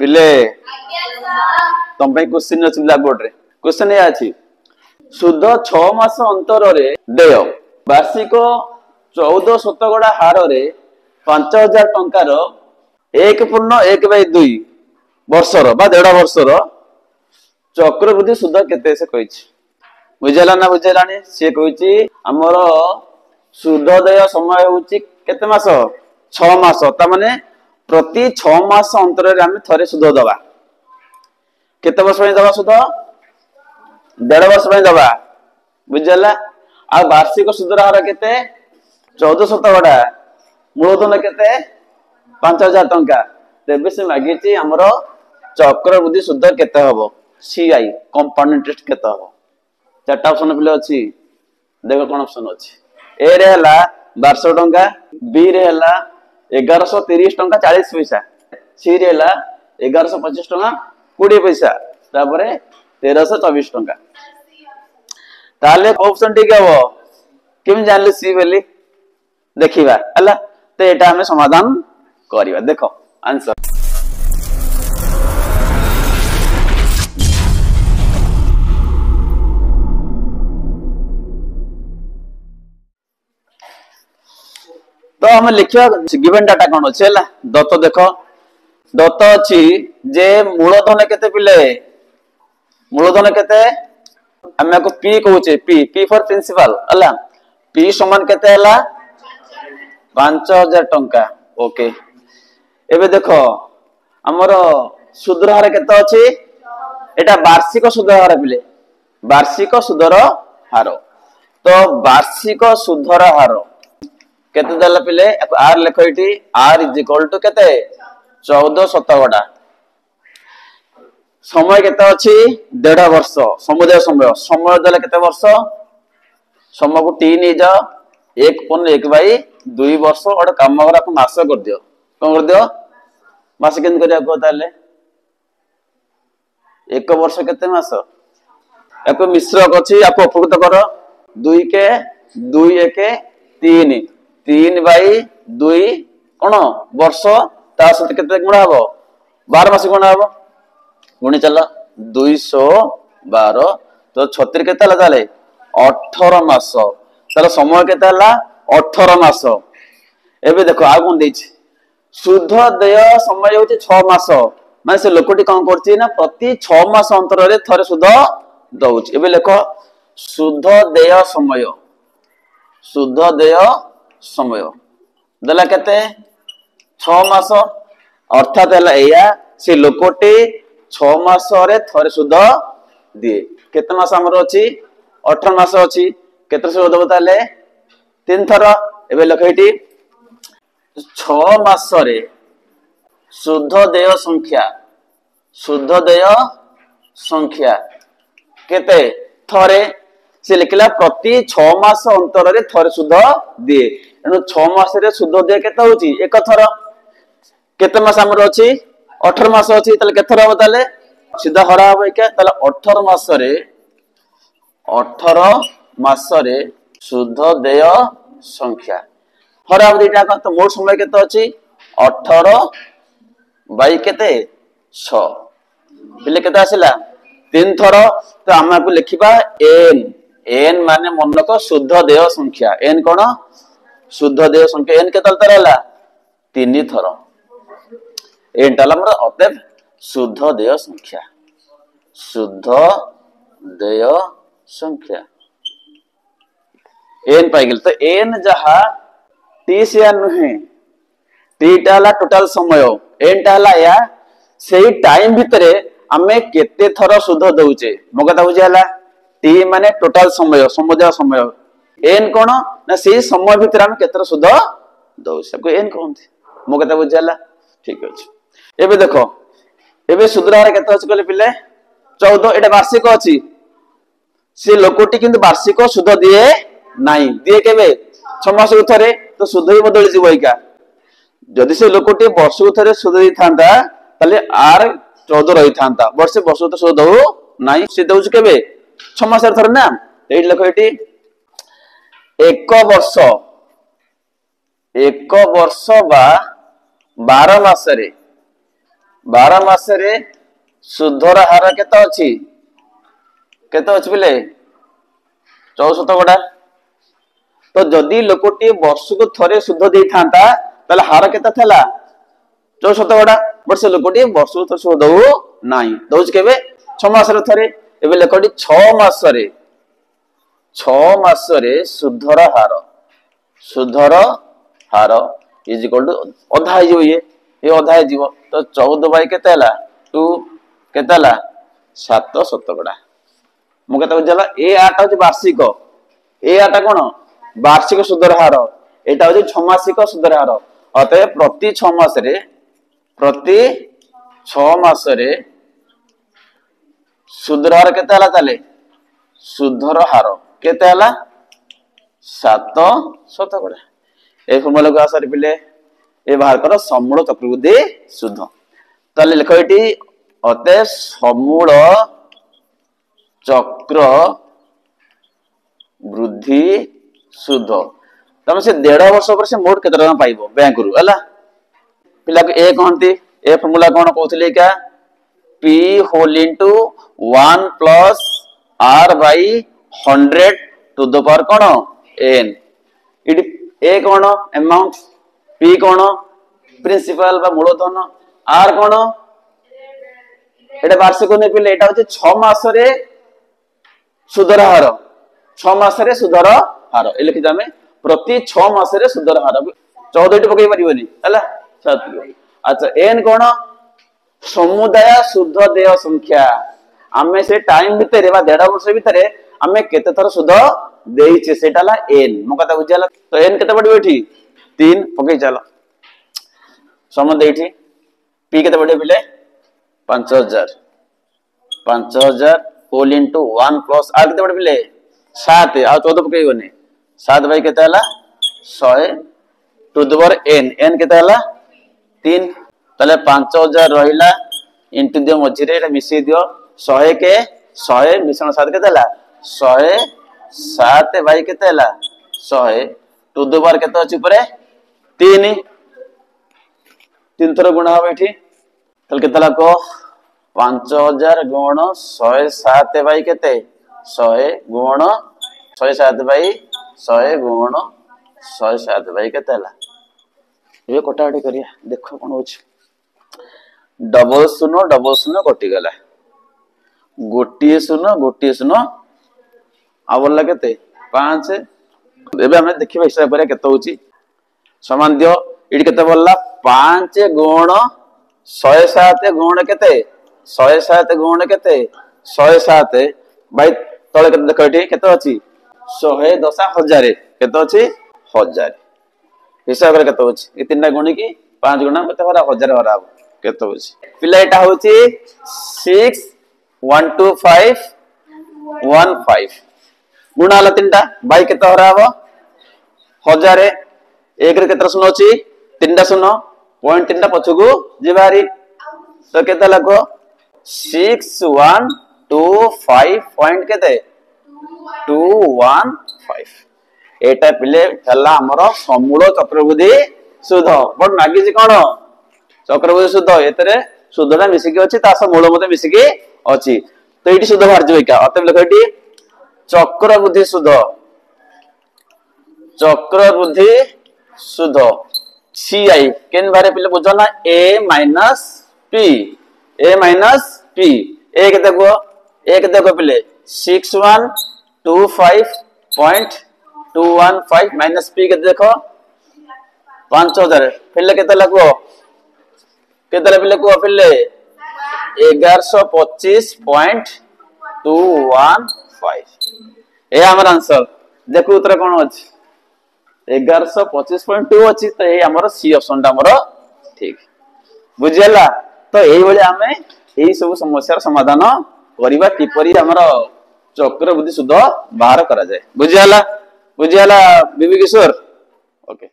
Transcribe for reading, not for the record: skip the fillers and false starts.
पिले तुम क्वेश्चन अच्छी ब्लैक बोर्ड रे क्वेश्चन या अछि सुध 6 मास अंतर रे देय वार्षिक 14 शतकड़ा हार रे 5000 टंकार 1.1/2 वर्षर बा 1.5 वर्षर चक्रवृद्धि सुध केते से कहिछि बुझला ना बुझलानी से कहिछि हमर सुध देय समय होछि केते मास 6 मास ता माने प्रति 6 मास अंतर रे हम थरे सुध दबा केते वर्ष में दबा सुध 1.5 वर्ष में दबा बुझला आ वार्षिक सुधर हार केते 14 शतकड़ा मूलधन केते 5000 टंका तेबे से मागिछि हमरो चक्रवृद्धि सुध केते हबो सीआई कंपाउंड इंटरेस्ट केते हबो चारटा ऑप्शन पिले अछि देखो कोन ऑप्शन अछि ए रे हला 1200 टंका बी रे हला 1130 टंका 40 पैसा सी रे हला 1125 टंका 20 पैसा तापरे 1324 टंका ताले ऑप्शन ठीक हबो केम जानले सी बेली देखिबा हला तो एटा हमें समाधान करिबा देखो आंसर तो हम लिखिया गिवन डाटा कोन अछि हला दत्त देखो दत्त अछि जे मूलधन केते पिले मूलधन केते हमें को पी कहूचे पी फॉर प्रिंसिपल हला पी समान केते हला 5000 टंका ओके एबे देखो हमर सुधर हार केते अछि एटा वार्षिक सुधर हार पिले वार्षिक सुधर हार तो वार्षिक सुधर हार केते दला पिले आर लेखो इटी आर इज इक्वल टू केते 14 शतकड़ा समय केते अछि 1.5 वर्ष समुदाय समय दला केते वर्ष समय को 3 इज 1.1/2 वर्ष और काम करा को मास कर दियो कोन कर दियो मास केन करिया को ताले 1 वर्ष केते मास एको मिश्रक अछि आपको उपकृत करो 2 के 2 1 3 3/2 कोन वर्ष ता सते केते गुणा हबो 12 मास गुणा हबो गुणी चला 212 तो 36 केते हला ताले 18 मास ताले समय केते हला 18 मास एबे देखो आ कोन देछि शुद्ध देय समय होछि 6 मास माने से लोकटी कोन करछि ना प्रति 6 मास अंतर रे थरे शुद्ध दउछि एबे देखो शुद्ध देय समय दला केते 6 मास अर्थात हला एया से लोकटी 6 मास रे थरे शुद्ध दिए केते मास हमर अछि 18 मास अछि केते शुद्ध दबो ताले 3 थर एबे लखैटी 6 मास रे शुद्ध देय संख्या केते थरे से लिखला प्रति 6 मास अंतर रे थरे शुद्ध दिए एनु 6 मास रे शुद्ध दिए केते होची एक थर केते मास हमर अछि 18 मास अछि तले केते थर हो ताले सीधा हरा हो के तले 18 मास रे शुद्ध देय संख्या हरा दिटा तो मोर समय केते अछि 18 बाई केते 6 बिले केते आसिला 3 थर तो हम को लिखिबा n माने मनक शुद्ध देय संख्या n कोन शुद्ध देय संख्या n केतल तर हला 3 थर n टाला हमर अतएव शुद्ध देय संख्या n पाई गेल तो n जहा t से नहे t टाला टोटल समय n टाला या सेही टाइम भितरे हमें केते थर शुद्ध दउचे मो कथा बुझाला टी माने टोटल समय समय एन कोन ना सेही समय भितर हम केते शुद्ध दउचे को एन कोनथि मो कथा बुझाला ठीक अछि एबे देखो एबे शुद्ध हार केते अछि कहले पिले 14 एटा वार्षिक अछि से लोकटी किंतु वार्षिक शुद्ध दिए नाही दिए केबे 6 मास उथरे तो शुद्ध ही बदल जीवइका जदि से लोकटी वर्ष उथरे शुद्ध दी थांता तले आर 14 रही थांता वर्ष तो शुद्ध हो नाही से दउछ केबे 6 मास थर ना एइ लखो एटी 1 वर्ष बा 12 मास रे 12 मासरे सुधर हार केते अछि पिले 14 शतकड़ा। तो जदि लोकटी वर्ष को थरे सुध दे थांता ताले हार केते थला 14 शतकड़ा। बट से लोकटी वर्ष को सुध दउ नाही दउछ केबे 6 मासरे थरे। एबे लोकटी 6 मासरे सुधर हार इज इक्वल टू अधा हो ये अधा हो। तो 14 बाई केते हला 2 केते हला 7 शतकड़ा। मु केते बुझला ए आटा हो वार्षिक ए आटा कोन वार्षिक सुधर हार एटा हो 6 मासिक सुधर हार। अतः प्रति 6 मासरे सुधर हार केते हला ताले सुधर हार केते हला 7 शतकड़ा। ए फॉर्मूला को आसार पिले ए बाहर कर समूल चक्रवृद्धि सुध। ताले लिख एटी अते समूल चक्र वृद्धि सुध। तमे से 1.5 वर्ष पर से मोट केते टका पाइबो बैंक रु हला। पिला को ए कहंती ए फॉर्मूला कोन कहथले का p whole into 1 plus r by 100 to the power कोन n। इडी ए कोन अमाउंट p कोन प्रिंसिपल बा मूलधन r कोन एटा वार्षिक ने पिले एटा होचे 6 मासरे सुधर हार 6 मासरे सुधर हार ए लिखि जामे प्रति 6 मासरे सुधर हार 14 टी पकई परिबनी हला 7। अच्छा n कोन समुदाय शुद्ध देय संख्या आमे से टाइम भितरे बा 1.5 वर्ष भितरे आमे केते थर शुद्ध देइछे सेटाला n। मो कथा बुझाला। तो n केते पडिबो एठी 3 पकई चलो सम देइठी p केते पडिबो पिले 5000 होल इनटू 1 प्लस r केते पडिबो पिले 7 आ 14 पकईबोनी 7 बाई केते हला 100 टू द पावर n केते हला 3। तले 5000 रहिला इनटू दियो मझिरे एटा मिसई दियो 100 के 100 मिश्रण 7 केते हला 107 बाई केते हला 100 टू द पावर केते अछि ऊपर 3 थर गुणा हो एठी तले केते हला को 5000 गुण 107 बाई केते 100 गुण 107 बाई 100 गुण 107 बाई केते हला। ये कटाकटी करिया देखो कोन होछ डबल शून्य कटि गला गोटिए शून्य आवला केते 5। एबे हमें देखिबा हिसाब करिया केते होची समान दियो इडी केते बोलला 5 गुण 107 गुण केते 107 गुण केते 107 बाई तळे केते देखो एठी केते अछि 110,000 केते अछि 1000 हिसाब रे केते होची ए तीनटा गुणी की 5 गुणा केते भरा 1000 भरा केते होची पिला एटा होची 612515 गुणा ला तीनटा बाई केते भरा हबो 1000 एक रे केते शून्य अछि तीनटा शून्य पॉइंट तीनटा पछकू जिबारी तो केते लागो 6125 पॉइंट केते 215 एटा पिले हला हमर समूल चक्रवृद्धि सुध। बट मागी जी कोन चक्रवृद्धि सुध एतरे सुधटा मिसिकी अछि तास मूल मते मिसिकी अछि तो एटी सुध बाहर जइका का अतः लिख एटी चक्रवृद्धि सुध CI केन बारे पिले बुझना a माइनस p ए केते देखो पिले 6125.215 माइनस p केते देखो 5000 पिले केते लागो केते पिले को पिले 1125.215 ए हमर आंसर देखो उत्तर कोन अछि 1125.2 अछि तो ए हमर सी ऑप्शन ता हमर ठीक बुझियला। तो एही बळे हमें एही सब समस्या समाधान करिबा किपरि हमर चक्रवृद्धि सुध बाहर करा जाय बुझियला बीबी किशोर ओके।